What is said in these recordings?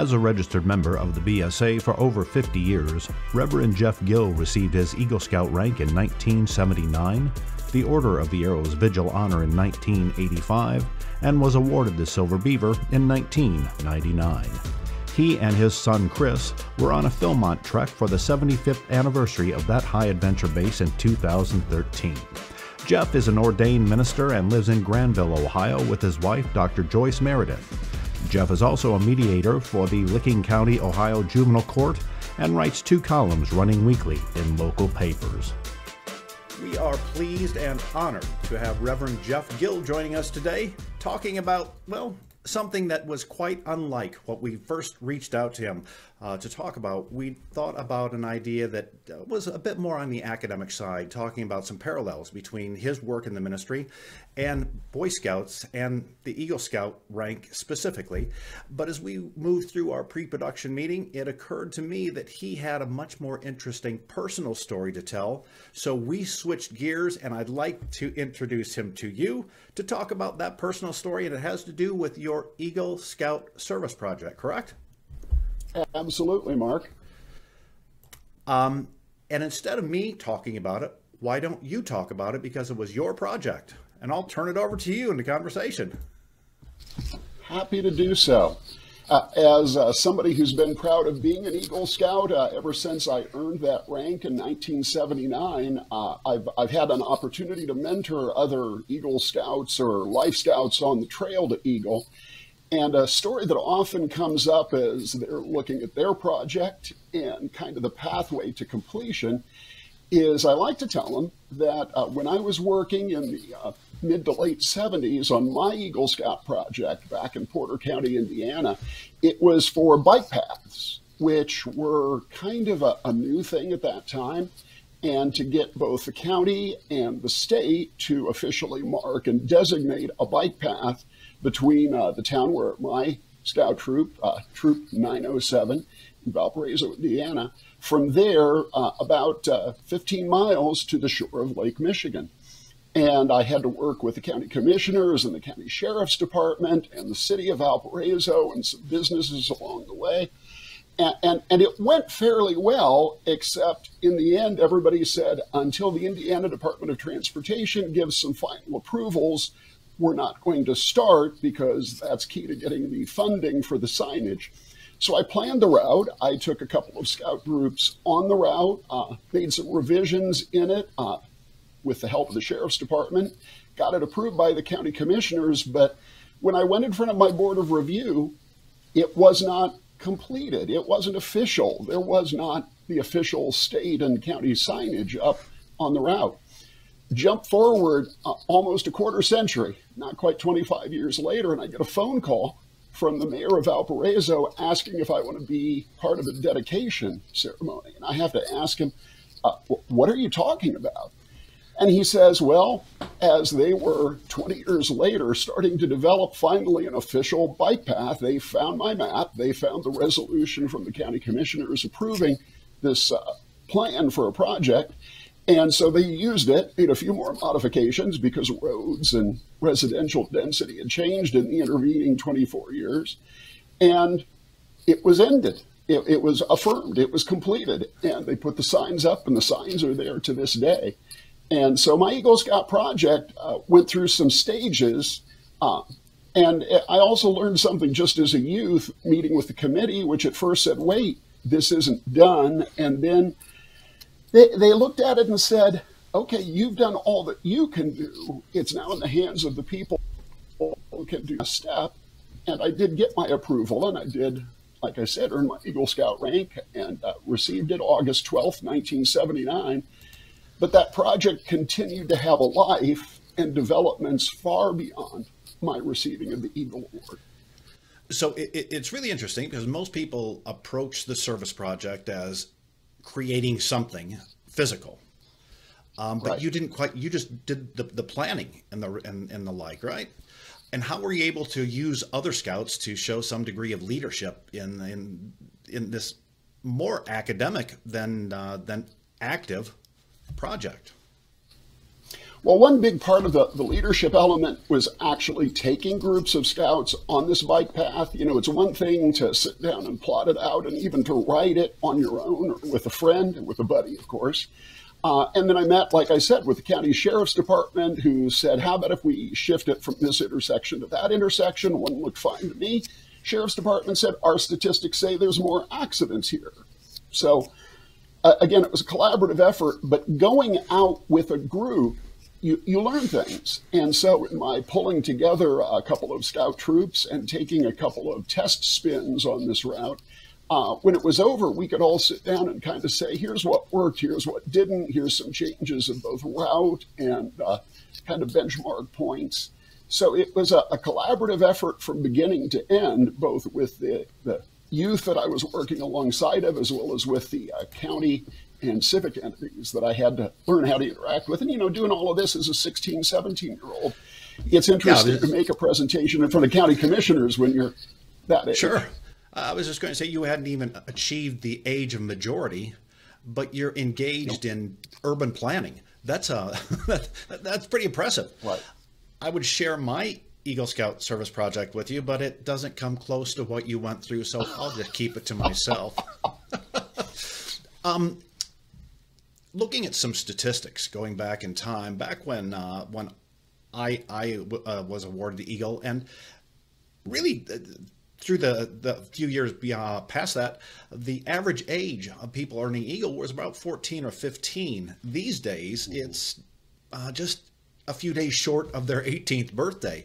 As a registered member of the BSA for over 50 years, Reverend Jeff Gill received his Eagle Scout rank in 1979, the Order of the Arrow's Vigil Honor in 1985, and was awarded the Silver Beaver in 1999. He and his son Chris were on a Philmont trek for the 75th anniversary of that high adventure base in 2013. Jeff is an ordained minister and lives in Granville, Ohio with his wife, Dr. Joyce Meredith. Jeff is also a mediator for the Licking County, Ohio Juvenile Court and writes 2 columns running weekly in local papers. We are pleased and honored to have Reverend Jeff Gill joining us today, talking about, well, something that was quite unlike what we first reached out to him to talk about. We thought about an idea that was a bit more on the academic side, talking about some parallels between his work in the ministry and Boy Scouts and the Eagle Scout rank specifically. But as we moved through our pre-production meeting, it occurred to me that he had a much more interesting personal story to tell. So we switched gears, and I'd like to introduce him to you to talk about that personal story, and it has to do with your Eagle Scout service project, correct? Absolutely, Mark. And instead of me talking about it, why don't you talk about it, because it was your project? And I'll turn it over to you in the conversation. Happy to do so. As somebody who's been proud of being an Eagle Scout ever since I earned that rank in 1979, I've had an opportunity to mentor other Eagle Scouts or Life Scouts on the trail to Eagle. And a story that often comes up as they're looking at their project and kind of the pathway to completion is I like to tell them that when I was working in the mid to late 70s on my Eagle Scout project back in Porter County, Indiana, it was for bike paths, which were kind of a new thing at that time. And to get both the county and the state to officially mark and designate a bike path between the town where my scout troop, Troop 907 in Valparaiso, Indiana, from there about 15 miles to the shore of Lake Michigan. And I had to work with the county commissioners and the county sheriff's department and the city of Valparaiso and some businesses along the way. And it went fairly well, except in the end, everybody said, until the Indiana Department of Transportation gives some final approvals, we're not going to start because that's key to getting the funding for the signage. So I planned the route. I took a couple of scout groups on the route, made some revisions in it with the help of the sheriff's department, got it approved by the county commissioners. But when I went in front of my board of review, it was not completed. It wasn't official. There was not the official state and county signage up on the route. Jump forward almost a quarter century, not quite 25 years later, and I get a phone call from the mayor of Valparaiso asking if I want to be part of a dedication ceremony. And I have to ask him, what are you talking about? And he says, well, as they were 20 years later starting to develop finally an official bike path, they found my map, they found the resolution from the county commissioners approving this plan for a project. And so they used it, made a few more modifications because roads and residential density had changed in the intervening 24 years. And it was ended. It was affirmed. It was completed. And they put the signs up, and the signs are there to this day. And so my Eagle Scout project went through some stages. And I also learned something just as a youth, meeting with the committee, which at first said, wait, this isn't done. And then they looked at it and said, okay, you've done all that you can do. It's now in the hands of the people who can do a step. And I did get my approval, and I did, like I said, earn my Eagle Scout rank and received it August 12th, 1979. But that project continued to have a life and developments far beyond my receiving of the Eagle Award. So it's really interesting because most people approach the service project as creating something physical, but right. You didn't quite. You just did the planning and the like, right? And how were you able to use other scouts to show some degree of leadership in this more academic than active project? Well, one big part of the leadership element was actually taking groups of scouts on this bike path. You know, it's one thing to sit down and plot it out and even to write it on your own or with a friend and with a buddy, of course. And then I met, like I said, with the county sheriff's department, who said, how about if we shift it from this intersection to that intersection? One looked fine to me. Sheriff's department said, our statistics say there's more accidents here. So again, it was a collaborative effort, but going out with a group, you learn things. And so in my pulling together a couple of scout troops and taking a couple of test spins on this route, when it was over, we could all sit down and kind of say, here's what worked, here's what didn't, here's some changes in both route and kind of benchmark points. So it was a collaborative effort from beginning to end, both with the youth that I was working alongside of, as well as with the county and civic entities that I had to learn how to interact with. And, you know, doing all of this as a 16, 17-year-old, it's interesting to make a presentation in front of county commissioners when you're that age. Sure. I was just going to say, you hadn't even achieved the age of majority, but you're engaged in urban planning. That's that's pretty impressive. Right. I would share my Eagle Scout service project with you, but it doesn't come close to what you went through, so I'll just keep it to myself. Looking at some statistics going back in time, back when I was awarded the Eagle, and really through the few years past that, the average age of people earning Eagle was about 14 or 15. These days, it's just a few days short of their 18th birthday.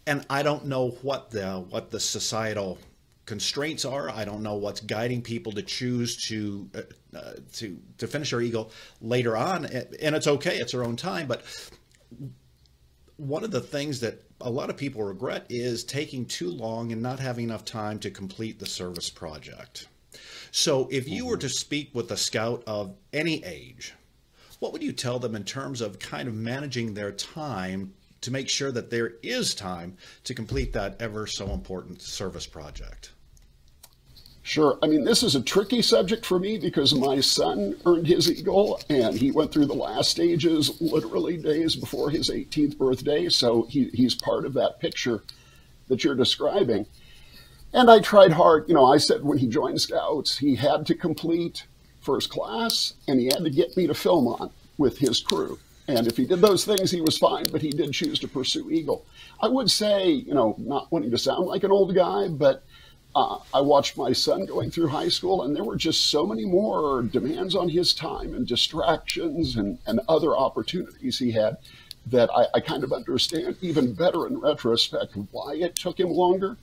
And I don't know what the societal constraints are. I don't know what's guiding people to choose to finish their Eagle later on, and it's okay, it's their own time. But one of the things that a lot of people regret is taking too long and not having enough time to complete the service project. So if you were to speak with a scout of any age, what would you tell them in terms of kind of managing their time to make sure that there is time to complete that ever so important service project? Sure. I mean, this is a tricky subject for me because my son earned his Eagle and he went through the last stages literally days before his 18th birthday. So he's part of that picture that you're describing. And I tried hard. You know, I said when he joined Scouts, he had to complete first class and he had to get me to film on with his crew. And if he did those things, he was fine, but he did choose to pursue Eagle. I would say, you know, not wanting to sound like an old guy, but I watched my son going through high school, and there were just so many more demands on his time and distractions and other opportunities he had that I kind of understand even better in retrospect why it took him longer.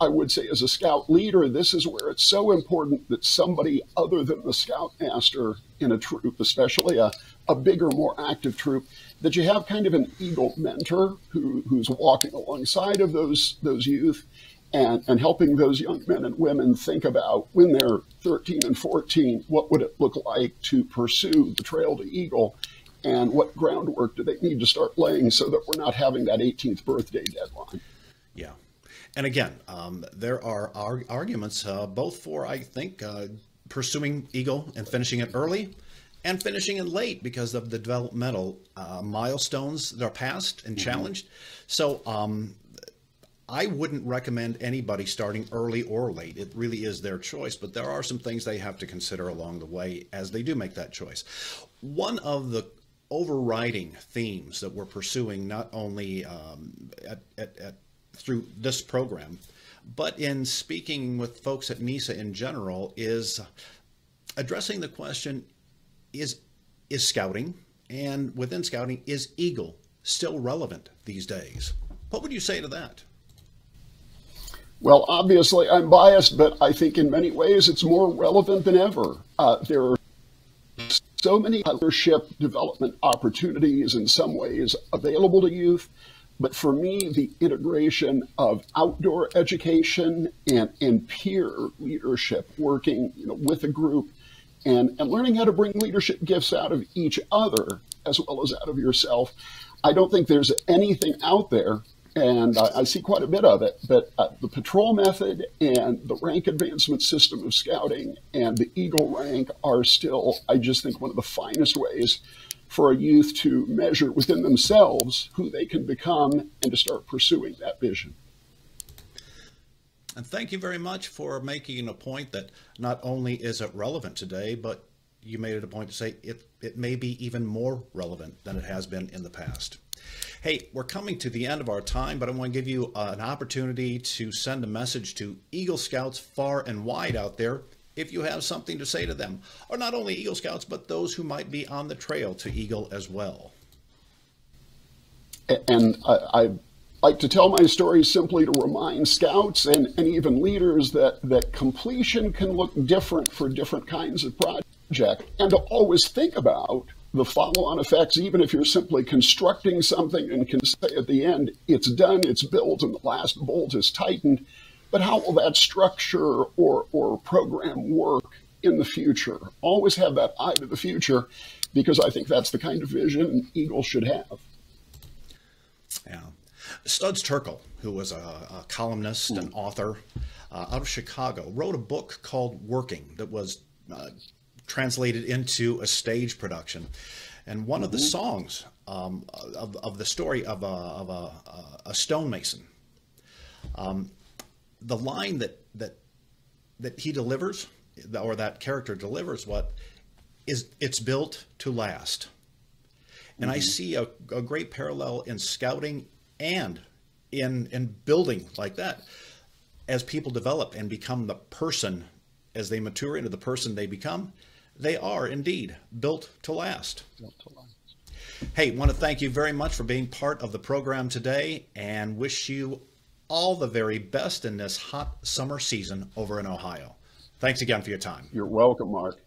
I would say as a scout leader, this is where it's so important that somebody other than the scoutmaster in a troop, especially a bigger, more active troop, that you have kind of an Eagle mentor who's walking alongside of those youth and helping those young men and women think about when they're 13 and 14, what would it look like to pursue the trail to Eagle, and what groundwork do they need to start laying so that we're not having that 18th birthday deadline. Yeah. And again, there are arguments both for, I think, pursuing Eagle and finishing it early and finishing it late because of the developmental milestones that are passed and challenged. So I wouldn't recommend anybody starting early or late. It really is their choice, but there are some things they have to consider along the way as they do make that choice. One of the overriding themes that we're pursuing, not only through this program, but in speaking with folks at NISA in general, is addressing the question, is scouting, and within scouting, is Eagle still relevant these days? What would you say to that? Well, obviously I'm biased, but I think in many ways it's more relevant than ever. There are so many leadership development opportunities in some ways available to youth. But for me, the integration of outdoor education and peer leadership, working with a group and learning how to bring leadership gifts out of each other as well as out of yourself. I don't think there's anything out there, and I see quite a bit of it, but the patrol method and the rank advancement system of scouting and the Eagle rank are still, I just think, one of the finest ways for a youth to measure within themselves who they can become and to start pursuing that vision. And thank you very much for making a point that not only is it relevant today, but you made it a point to say it may be even more relevant than it has been in the past. Hey, we're coming to the end of our time, but I want to give you an opportunity to send a message to Eagle Scouts far and wide out there if you have something to say to them, or not only Eagle Scouts, but those who might be on the trail to Eagle as well. And I like to tell my story simply to remind scouts and even leaders that completion can look different for different kinds of projects, and to always think about the follow-on effects, even if you're simply constructing something and can say at the end, it's done, it's built, and the last bolt is tightened, but how will that structure or program work in the future? Always have that eye to the future, because I think that's the kind of vision Eagle should have. Yeah. Studs Terkel, who was a columnist and author out of Chicago, wrote a book called Working that was translated into a stage production. And one of the songs of the story of a stonemason, the line that he delivers, or that character delivers, it's built to last. And I see a great parallel in scouting and in building like that. As people develop and become the person, as they mature into the person they become, they are indeed built to last. Hey, want to thank you very much for being part of the program today, and wish you all the very best in this hot summer season over in Ohio. Thanks again for your time. You're welcome, Mark.